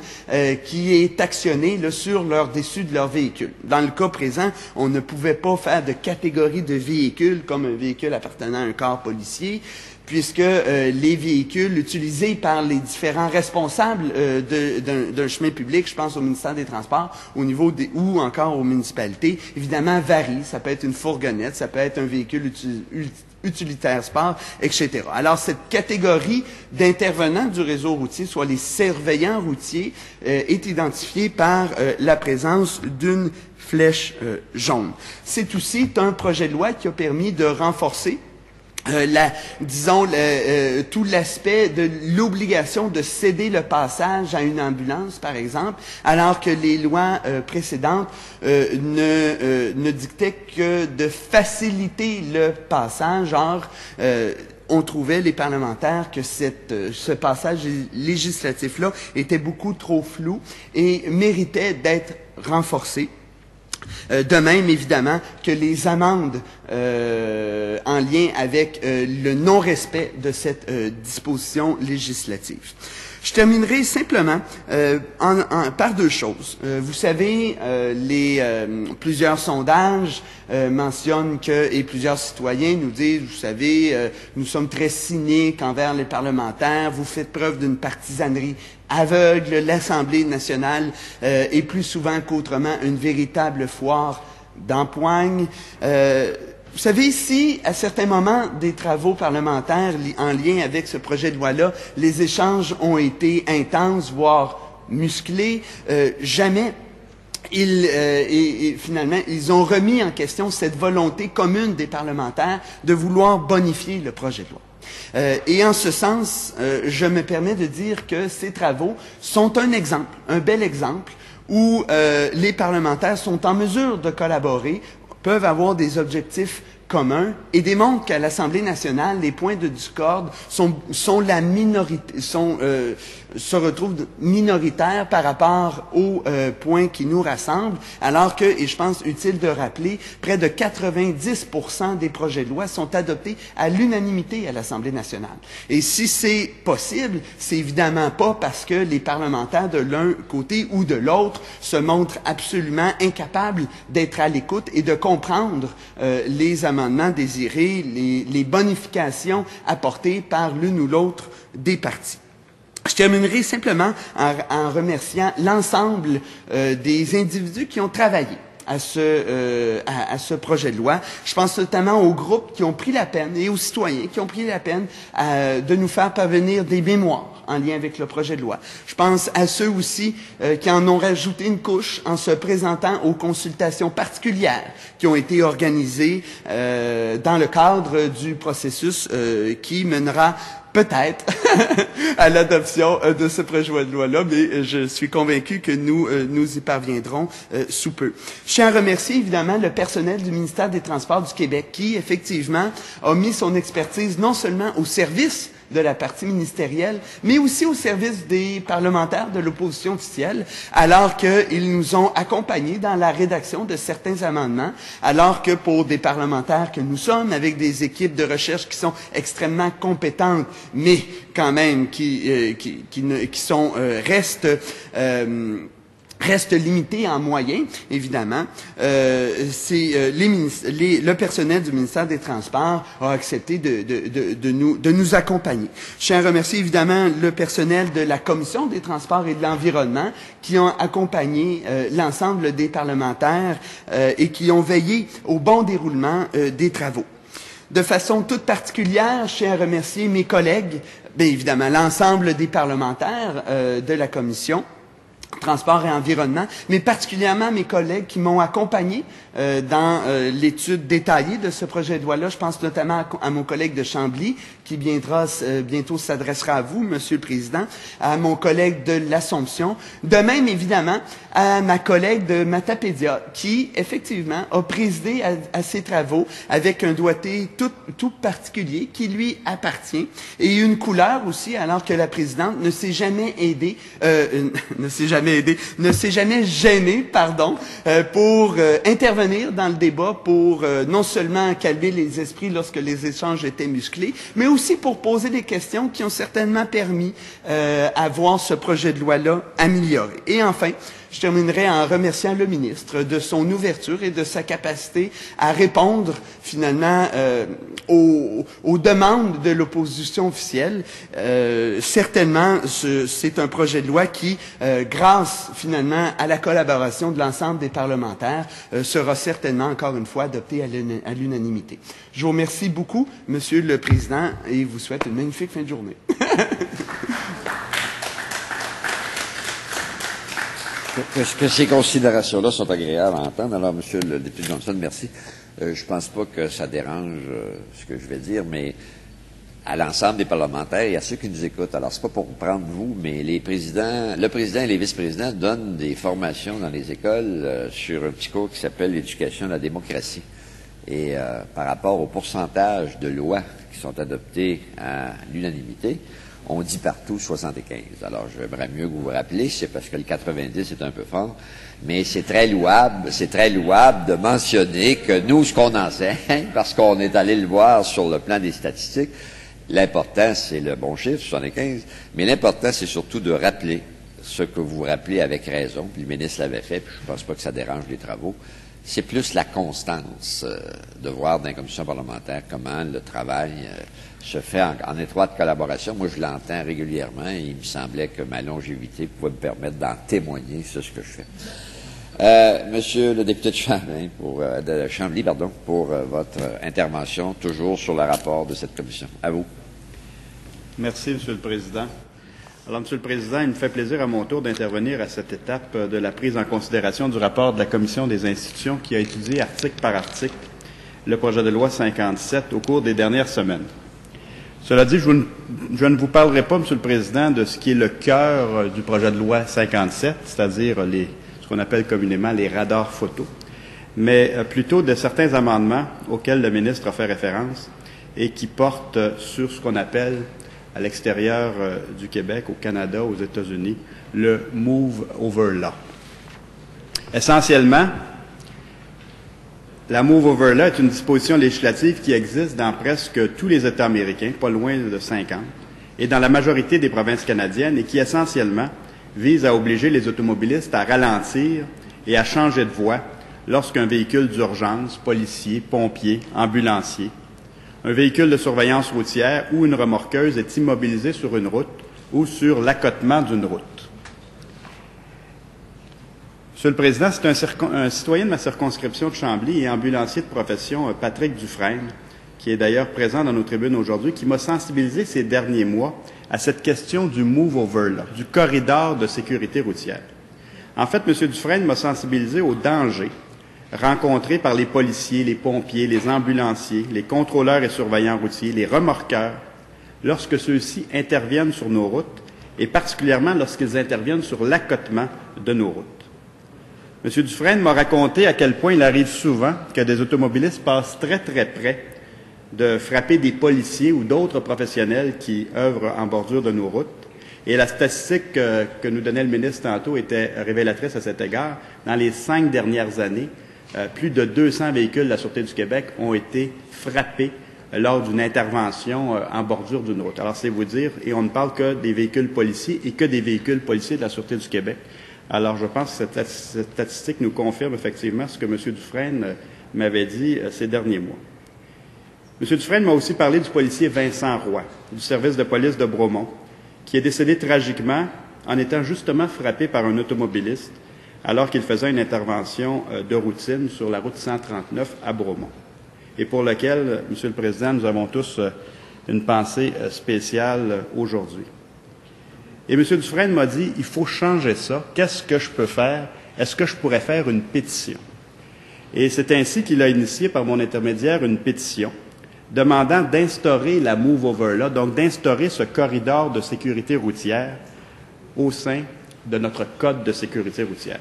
qui est actionnée là, sur leur dessus de leur véhicule. Dans le cas présent, on ne pouvait pas faire de catégorie de véhicules comme un véhicule appartenant à un corps policier, puisque les véhicules utilisés par les différents responsables d'un chemin public, je pense au ministère des Transports, au niveau ou encore aux municipalités, évidemment varient. Ça peut être une fourgonnette, ça peut être un véhicule utilitaire sport, etc. Alors, cette catégorie d'intervenants du réseau routier, soit les surveillants routiers, est identifiée par la présence d'une flèche jaune. C'est aussi un projet de loi qui a permis de renforcer tout l'aspect de l'obligation de céder le passage à une ambulance, par exemple, alors que les lois précédentes ne dictaient que de faciliter le passage. Or, on trouvait, les parlementaires, que ce passage législatif-là était beaucoup trop flou et méritait d'être renforcé. De même, évidemment, que les amendes en lien avec le non-respect de cette disposition législative. Je terminerai simplement par deux choses. Vous savez, plusieurs sondages mentionnent et plusieurs citoyens nous disent, vous savez, nous sommes très cyniques envers les parlementaires, vous faites preuve d'une partisanerie aveugle, l'Assemblée nationale est plus souvent qu'autrement une véritable foire d'empoigne. Vous savez, si, à certains moments des travaux parlementaires en lien avec ce projet de loi-là, les échanges ont été intenses, voire musclés, jamais finalement, ils ont remis en question cette volonté commune des parlementaires de vouloir bonifier le projet de loi. Et en ce sens, je me permets de dire que ces travaux sont un exemple, un bel exemple, où les parlementaires sont en mesure de collaborer, peuvent avoir des objectifs communs et démontrent qu'à l'Assemblée nationale, les points de discorde sont la minorité, se retrouvent minoritaires par rapport aux points qui nous rassemblent, alors que, et je pense utile de rappeler, près de 90% des projets de loi sont adoptés à l'unanimité à l'Assemblée nationale. Et si c'est possible, c'est évidemment pas parce que les parlementaires de l'un côté ou de l'autre se montrent absolument incapables d'être à l'écoute et de comprendre les amendements désirés, les bonifications apportées par l'une ou l'autre des partis. Je terminerai simplement en remerciant l'ensemble des individus qui ont travaillé à ce projet de loi. Je pense notamment aux groupes qui ont pris la peine et aux citoyens qui ont pris la peine de nous faire parvenir des mémoires en lien avec le projet de loi. Je pense à ceux aussi qui en ont rajouté une couche en se présentant aux consultations particulières qui ont été organisées dans le cadre du processus qui mènera peut-être à l'adoption de ce projet de loi-là, mais je suis convaincu que nous y parviendrons sous peu. Je tiens à remercier évidemment le personnel du ministère des Transports du Québec qui, effectivement, a mis son expertise non seulement au service de la partie ministérielle, mais aussi au service des parlementaires de l'opposition officielle, alors qu'ils nous ont accompagnés dans la rédaction de certains amendements, alors que pour des parlementaires que nous sommes, avec des équipes de recherche qui sont extrêmement compétentes, mais quand même restent limités en moyens, évidemment. Le personnel du ministère des Transports a accepté de nous accompagner. Je tiens à remercier évidemment le personnel de la Commission des Transports et de l'Environnement qui ont accompagné l'ensemble des parlementaires et qui ont veillé au bon déroulement des travaux. De façon toute particulière, je tiens à remercier mes collègues, bien évidemment l'ensemble des parlementaires de la Commission, Transport et Environnement, mais particulièrement mes collègues qui m'ont accompagné dans l'étude détaillée de ce projet de loi-là. Je pense notamment à mon collègue de Chambly, qui bientôt s'adressera à vous, Monsieur le Président, à mon collègue de l'Assomption, de même, évidemment, à ma collègue de Matapédia, qui, effectivement, a présidé à ces travaux avec un doigté tout particulier qui lui appartient, et une couleur aussi, alors que la présidente ne s'est jamais gênée, pour intervenir dans le débat, pour non seulement calmer les esprits lorsque les échanges étaient musclés, mais aussi pour poser des questions qui ont certainement permis à voir ce projet de loi-là amélioré. Et enfin, je terminerai en remerciant le ministre de son ouverture et de sa capacité à répondre finalement aux demandes de l'opposition officielle. Certainement, c'est un projet de loi qui, grâce finalement à la collaboration de l'ensemble des parlementaires, sera certainement encore une fois adopté à l'unanimité. Je vous remercie beaucoup, Monsieur le Président, et vous souhaite une magnifique fin de journée. Que ces considérations-là sont agréables à entendre. Alors, Monsieur le député Johnson, merci. Je pense pas que ça dérange ce que je vais dire, mais à l'ensemble des parlementaires et à ceux qui nous écoutent. Alors, c'est pas pour prendre vous, mais le président et les vice-présidents donnent des formations dans les écoles sur un petit cours qui s'appelle l'éducation à la démocratie. Et par rapport au pourcentage de lois qui sont adoptées à l'unanimité, on dit partout 75. Alors, j'aimerais mieux que vous vous rappeliez, c'est parce que le 90 est un peu fort, mais c'est très louable de mentionner que nous, ce qu'on enseigne, parce qu'on est allé le voir sur le plan des statistiques, l'important, c'est le bon chiffre, 75, mais l'important, c'est surtout de rappeler ce que vous rappelez avec raison, puis le ministre l'avait fait, puis je pense pas que ça dérange les travaux. C'est plus la constance de voir dans les commissions parlementaires comment le travail se fait en étroite collaboration. Moi, je l'entends régulièrement et il me semblait que ma longévité pouvait me permettre d'en témoigner sur ce que je fais. Monsieur le député de Chambly, pour votre intervention, toujours sur le rapport de cette commission. À vous. Merci, Monsieur le Président. Alors, Monsieur le Président, il me fait plaisir à mon tour d'intervenir à cette étape de la prise en considération du rapport de la Commission des institutions qui a étudié article par article le projet de loi 57 au cours des dernières semaines. Cela dit, je ne vous parlerai pas, Monsieur le Président, de ce qui est le cœur du projet de loi 57, c'est-à-dire ce qu'on appelle communément les radars photos, mais plutôt de certains amendements auxquels le ministre a fait référence et qui portent sur ce qu'on appelle à l'extérieur du Québec, au Canada, aux États-Unis, le Move Over Law. Essentiellement, la Move Over Law est une disposition législative qui existe dans presque tous les États américains, pas loin de 50, et dans la majorité des provinces canadiennes, et qui essentiellement vise à obliger les automobilistes à ralentir et à changer de voie lorsqu'un véhicule d'urgence, policier, pompier, ambulancier, un véhicule de surveillance routière ou une remorqueuse est immobilisé sur une route ou sur l'accotement d'une route. Monsieur le Président, c'est un citoyen de ma circonscription de Chambly et ambulancier de profession, Patrick Dufresne, qui est d'ailleurs présent dans nos tribunes aujourd'hui, qui m'a sensibilisé ces derniers mois à cette question du Move Over Law, du corridor de sécurité routière. En fait, M. Dufresne m'a sensibilisé aux dangers rencontrés par les policiers, les pompiers, les ambulanciers, les contrôleurs et surveillants routiers, les remorqueurs, lorsque ceux-ci interviennent sur nos routes, et particulièrement lorsqu'ils interviennent sur l'accotement de nos routes. M. Dufresne m'a raconté à quel point il arrive souvent que des automobilistes passent très, très près de frapper des policiers ou d'autres professionnels qui œuvrent en bordure de nos routes. Et la statistique que nous donnait le ministre tantôt était révélatrice à cet égard. Dans les 5 dernières années, plus de 200 véhicules de la Sûreté du Québec ont été frappés lors d'une intervention en bordure d'une route. Alors, c'est vous dire, et on ne parle que des véhicules policiers et que des véhicules policiers de la Sûreté du Québec. Alors, je pense que cette statistique nous confirme effectivement ce que M. Dufresne m'avait dit ces derniers mois. M. Dufresne m'a aussi parlé du policier Vincent Roy, du service de police de Bromont, qui est décédé tragiquement en étant justement frappé par un automobiliste alors qu'il faisait une intervention de routine sur la route 139 à Bromont, et pour lequel, Monsieur le Président, nous avons tous une pensée spéciale aujourd'hui. Et M. Dufresne m'a dit, il faut changer ça. Qu'est-ce que je peux faire? Est-ce que je pourrais faire une pétition? Et c'est ainsi qu'il a initié, par mon intermédiaire, une pétition demandant d'instaurer la Move Over Law, donc d'instaurer ce corridor de sécurité routière au sein de notre Code de sécurité routière.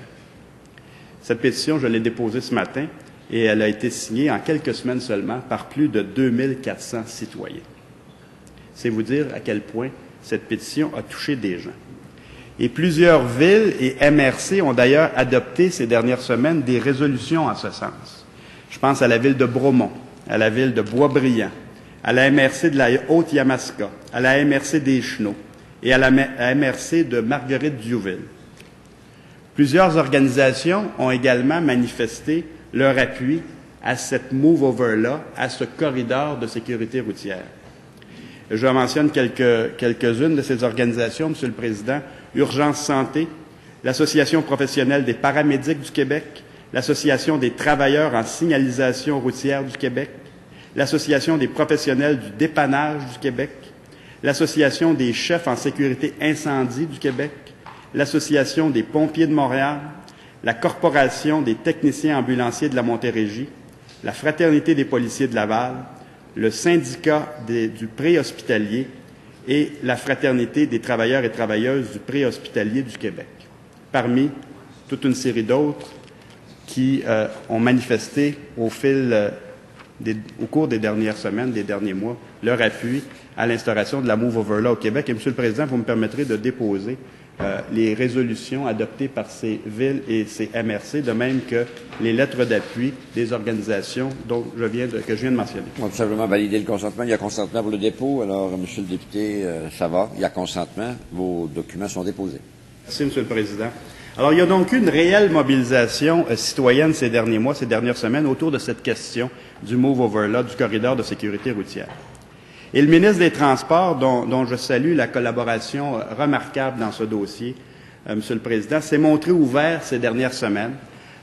Cette pétition, je l'ai déposée ce matin et elle a été signée en quelques semaines seulement par plus de 2400 citoyens. C'est vous dire à quel point cette pétition a touché des gens. Et plusieurs villes et MRC ont d'ailleurs adopté ces dernières semaines des résolutions en ce sens. Je pense à la ville de Bromont, à la ville de Boisbriand, à la MRC de la Haute-Yamaska, à la MRC des Chenaux et à la MRC de Marguerite-Diouville. Plusieurs organisations ont également manifesté leur appui à cette Move Over Law, à ce corridor de sécurité routière. Je mentionne quelques-unes de ces organisations, Monsieur le Président. Urgence Santé, l'Association professionnelle des paramédics du Québec, l'Association des travailleurs en signalisation routière du Québec, l'Association des professionnels du dépannage du Québec, l'Association des chefs en sécurité incendie du Québec, l'Association des pompiers de Montréal, la Corporation des techniciens ambulanciers de la Montérégie, la Fraternité des policiers de Laval, le syndicat du préhospitalier et la Fraternité des travailleurs et travailleuses du préhospitalier du Québec, parmi toute une série d'autres qui ont manifesté au cours des dernières semaines, des derniers mois, leur appui à l'instauration de la Move Over Law au Québec. Et, Monsieur le Président, vous me permettrez de déposer les résolutions adoptées par ces villes et ces MRC, de même que les lettres d'appui des organisations que je viens de mentionner. On va tout simplement valider le consentement. Il y a consentement pour le dépôt. Alors, Monsieur le député, ça va. Il y a consentement. Vos documents sont déposés. Merci, Monsieur le Président. Alors, il y a donc eu une réelle mobilisation citoyenne ces derniers mois, ces dernières semaines, autour de cette question du Move Over Law, du corridor de sécurité routière. Et le ministre des Transports, dont je salue la collaboration remarquable dans ce dossier, Monsieur le Président, s'est montré ouvert ces dernières semaines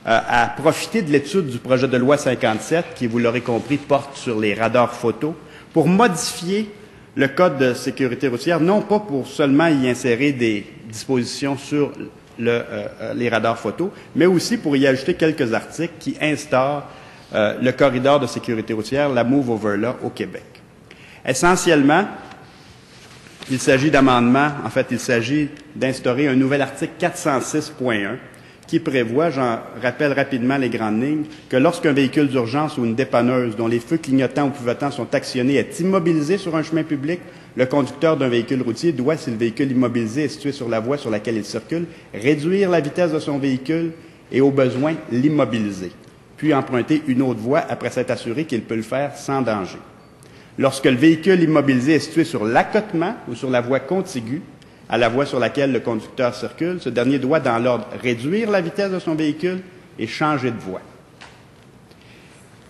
à profiter de l'étude du projet de loi 57, qui, vous l'aurez compris, porte sur les radars photo, pour modifier le Code de sécurité routière, non pas pour seulement y insérer des dispositions sur les radars photo, mais aussi pour y ajouter quelques articles qui instaurent le corridor de sécurité routière, la Move Over Law au Québec. Essentiellement, il s'agit d'amendements, en fait, il s'agit d'instaurer un nouvel article 406.1 qui prévoit, j'en rappelle rapidement les grandes lignes, que lorsqu'un véhicule d'urgence ou une dépanneuse dont les feux clignotants ou pivotant sont actionnés est immobilisé sur un chemin public, le conducteur d'un véhicule routier doit, si le véhicule immobilisé est situé sur la voie sur laquelle il circule, réduire la vitesse de son véhicule et, au besoin, l'immobiliser, puis emprunter une autre voie après s'être assuré qu'il peut le faire sans danger. Lorsque le véhicule immobilisé est situé sur l'accotement ou sur la voie contiguë à la voie sur laquelle le conducteur circule, ce dernier doit, dans l'ordre, réduire la vitesse de son véhicule et changer de voie.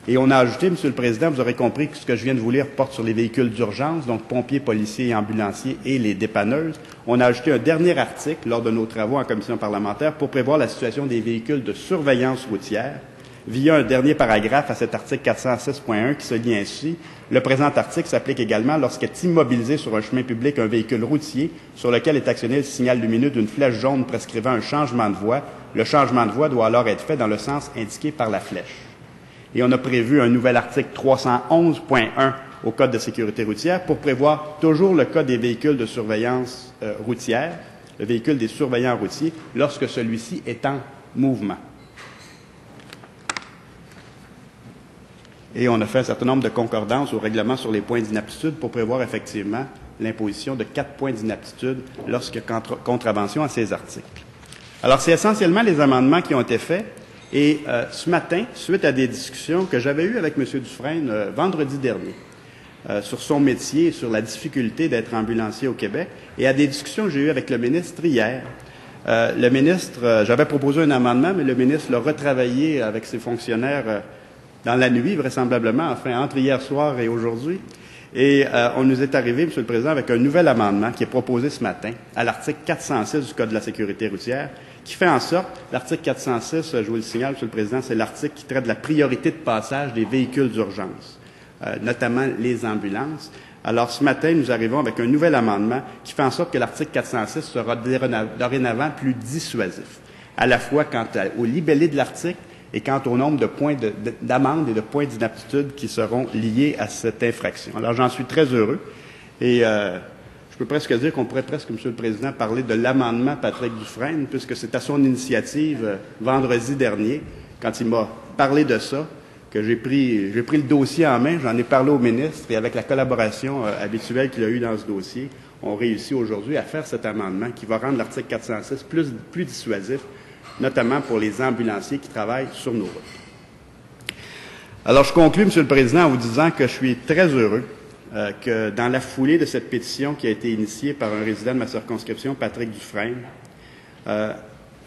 Et on a ajouté, Monsieur le Président, vous aurez compris que ce que je viens de vous lire porte sur les véhicules d'urgence, donc pompiers, policiers et ambulanciers et les dépanneuses. On a ajouté un dernier article lors de nos travaux en commission parlementaire pour prévoir la situation des véhicules de surveillance routière, via un dernier paragraphe à cet article 406.1 qui se lit ainsi. Le présent article s'applique également lorsqu'est immobilisé sur un chemin public un véhicule routier sur lequel est actionné le signal lumineux d'une flèche jaune prescrivant un changement de voie. Le changement de voie doit alors être fait dans le sens indiqué par la flèche. Et on a prévu un nouvel article 311.1 au Code de sécurité routière pour prévoir toujours le cas des véhicules de surveillance routière, le véhicule des surveillants routiers, lorsque celui-ci est en mouvement. Et on a fait un certain nombre de concordances au règlement sur les points d'inaptitude pour prévoir effectivement l'imposition de 4 points d'inaptitude lorsqu'il y a contravention à ces articles. Alors, c'est essentiellement les amendements qui ont été faits. Et ce matin, suite à des discussions que j'avais eues avec M. Dufresne vendredi dernier sur son métier et sur la difficulté d'être ambulancier au Québec, et à des discussions que j'ai eues avec le ministre hier, le ministre, j'avais proposé un amendement, mais le ministre l'a retravaillé avec ses fonctionnaires dans la nuit, vraisemblablement, enfin, entre hier soir et aujourd'hui. Et on nous est arrivé, M. le Président, avec un nouvel amendement qui est proposé ce matin à l'article 406 du Code de la sécurité routière, qui fait en sorte, l'article 406, je vous le signale, M. le Président, c'est l'article qui traite de la priorité de passage des véhicules d'urgence, notamment les ambulances. Alors, ce matin, nous arrivons avec un nouvel amendement qui fait en sorte que l'article 406 sera dorénavant plus dissuasif, à la fois quant au libellé de l'article et quant au nombre de points d'amende et de points d'inaptitude qui seront liés à cette infraction. Alors, j'en suis très heureux et je peux presque dire qu'on pourrait presque, Monsieur le Président, parler de l'amendement Patrick Dufresne, puisque c'est à son initiative vendredi dernier, quand il m'a parlé de ça, que j'ai pris le dossier en main, j'en ai parlé au ministre, et avec la collaboration habituelle qu'il a eue dans ce dossier, on réussit aujourd'hui à faire cet amendement qui va rendre l'article 406 plus dissuasif, notamment pour les ambulanciers qui travaillent sur nos routes. Alors, je conclus, Monsieur le Président, en vous disant que je suis très heureux que dans la foulée de cette pétition qui a été initiée par un résident de ma circonscription, Patrick Dufresne,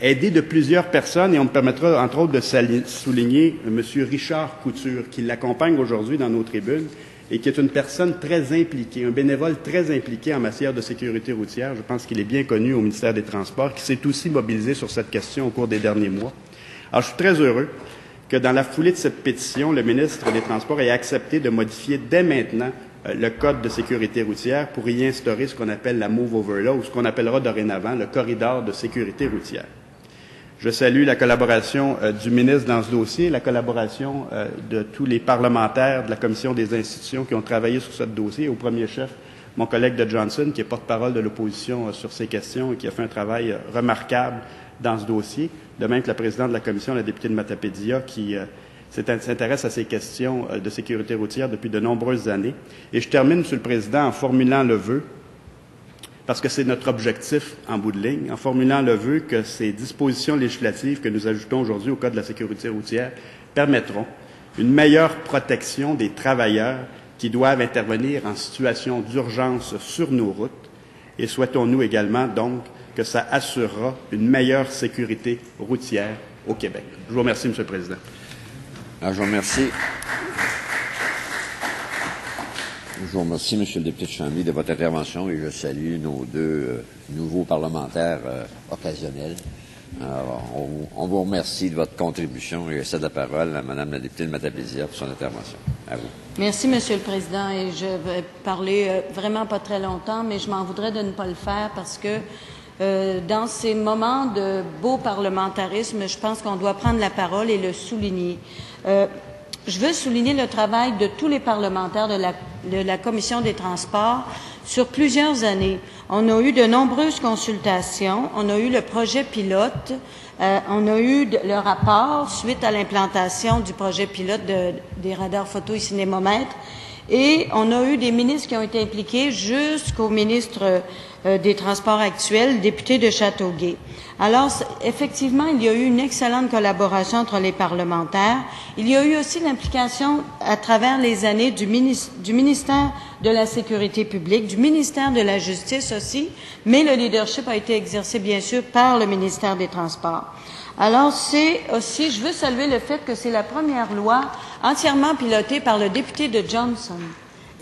aidé de plusieurs personnes, et on me permettra entre autres de souligner M. Richard Couture, qui l'accompagne aujourd'hui dans nos tribunes et qui est une personne très impliquée, un bénévole très impliqué en matière de sécurité routière. Je pense qu'il est bien connu au ministère des Transports, qui s'est aussi mobilisé sur cette question au cours des derniers mois. Alors, je suis très heureux que dans la foulée de cette pétition, le ministre des Transports ait accepté de modifier dès maintenant le Code de sécurité routière pour y instaurer ce qu'on appelle la Move Over Law, ou ce qu'on appellera dorénavant le corridor de sécurité routière. Je salue la collaboration du ministre dans ce dossier, la collaboration de tous les parlementaires de la Commission des institutions qui ont travaillé sur ce dossier, au premier chef, mon collègue de Johnson, qui est porte-parole de l'opposition sur ces questions et qui a fait un travail remarquable dans ce dossier, de même que la présidente de la Commission, la députée de Matapédia, qui s'intéresse à ces questions de sécurité routière depuis de nombreuses années. Et je termine, Monsieur le Président, en formulant le vœu, parce que c'est notre objectif en bout de ligne, en formulant le vœu que ces dispositions législatives que nous ajoutons aujourd'hui au Code de la sécurité routière permettront une meilleure protection des travailleurs qui doivent intervenir en situation d'urgence sur nos routes. Et souhaitons-nous également, donc, que ça assurera une meilleure sécurité routière au Québec. Je vous remercie, Monsieur le Président. Alors, je vous remercie. Je vous remercie, M. le député de Chambly, de votre intervention et je salue nos deux nouveaux parlementaires occasionnels. Alors, on vous remercie de votre contribution et je cède la parole à Mme la députée de Matapédia pour son intervention. À vous. Merci, M. le Président. Et je vais parler vraiment pas très longtemps, mais je m'en voudrais de ne pas le faire parce que dans ces moments de beau parlementarisme, je pense qu'on doit prendre la parole et le souligner. Je veux souligner le travail de tous les parlementaires de la Commission des Transports sur plusieurs années. On a eu de nombreuses consultations, on a eu le projet pilote, on a eu le rapport suite à l'implantation du projet pilote des radars photo et cinémomètres, et on a eu des ministres qui ont été impliqués jusqu'au ministre des Transports actuel, député de Châteauguay. Alors, effectivement, il y a eu une excellente collaboration entre les parlementaires. Il y a eu aussi l'implication à travers les années du ministère de la Sécurité publique, du ministère de la Justice aussi, mais le leadership a été exercé, bien sûr, par le ministère des Transports. Alors, c'est aussi, je veux saluer le fait que c'est la première loi entièrement pilotée par le député de Johnson.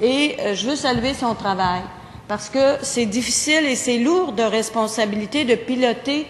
Et je veux saluer son travail, parce que c'est difficile et c'est lourd de responsabilité de piloter,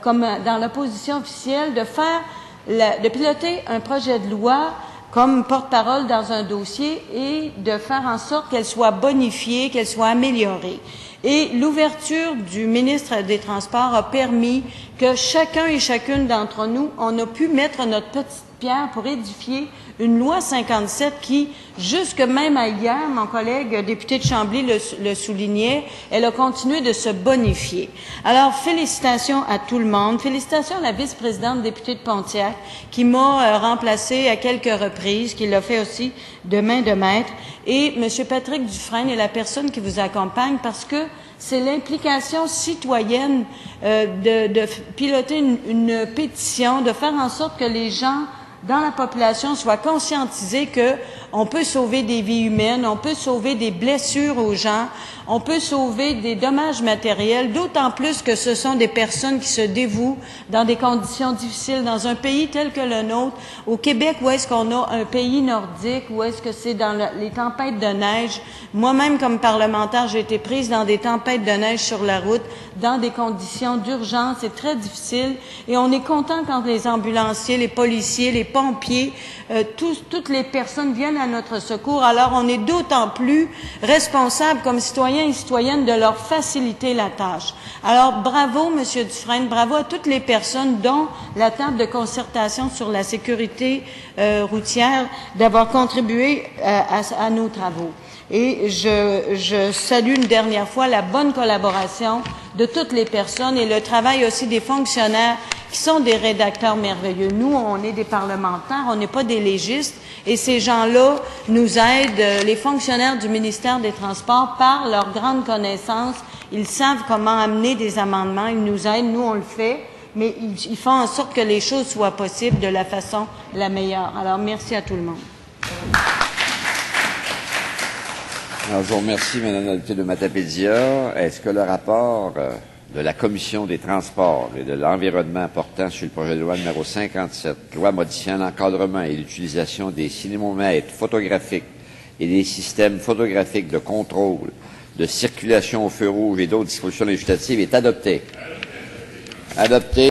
comme dans l'opposition officielle, de piloter un projet de loi comme porte-parole dans un dossier et de faire en sorte qu'elle soit bonifiée, qu'elle soit améliorée. Et l'ouverture du ministre des Transports a permis que chacun et chacune d'entre nous, on a pu mettre notre petite pierre pour édifier une loi 57 qui, jusque même à hier, mon collègue député de Chambly le soulignait, elle a continué de se bonifier. Alors, félicitations à tout le monde. Félicitations à la vice-présidente députée de Pontiac qui m'a remplacée à quelques reprises, qui l'a fait aussi de main de maître. Et M. Patrick Dufresne est la personne qui vous accompagne parce que c'est l'implication citoyenne de piloter une pétition, de faire en sorte que les gens dans la population soient conscientisés que on peut sauver des vies humaines, on peut sauver des blessures aux gens, on peut sauver des dommages matériels, d'autant plus que ce sont des personnes qui se dévouent dans des conditions difficiles, dans un pays tel que le nôtre. Au Québec, où est-ce qu'on a un pays nordique, où est-ce que c'est dans les tempêtes de neige? Moi-même, comme parlementaire, j'ai été prise dans des tempêtes de neige sur la route, dans des conditions d'urgence, c'est très difficile. Et on est content quand les ambulanciers, les policiers, les pompiers, toutes les personnes viennent à notre secours. Alors, on est d'autant plus responsable comme citoyens et citoyennes de leur faciliter la tâche. Alors, bravo, Monsieur Dufresne, bravo à toutes les personnes, dont la table de concertation sur la sécurité routière, d'avoir contribué à nos travaux. Et je salue une dernière fois la bonne collaboration de toutes les personnes et le travail aussi des fonctionnaires qui sont des rédacteurs merveilleux. Nous, on est des parlementaires, on n'est pas des légistes, et ces gens-là nous aident, les fonctionnaires du ministère des Transports, par leur grande connaissance. Ils savent comment amener des amendements, ils nous aident, nous on le fait, mais ils font en sorte que les choses soient possibles de la façon la meilleure. Alors, merci à tout le monde. Alors, je vous remercie, Mme la députée de Matapédia. Est-ce que le rapport de la Commission des Transports et de l'Environnement portant sur le projet de loi numéro 57, loi modifiant l'encadrement et l'utilisation des cinémomètres photographiques et des systèmes photographiques de contrôle de circulation au feu rouge et d'autres dispositions législatives est adopté? Adopté.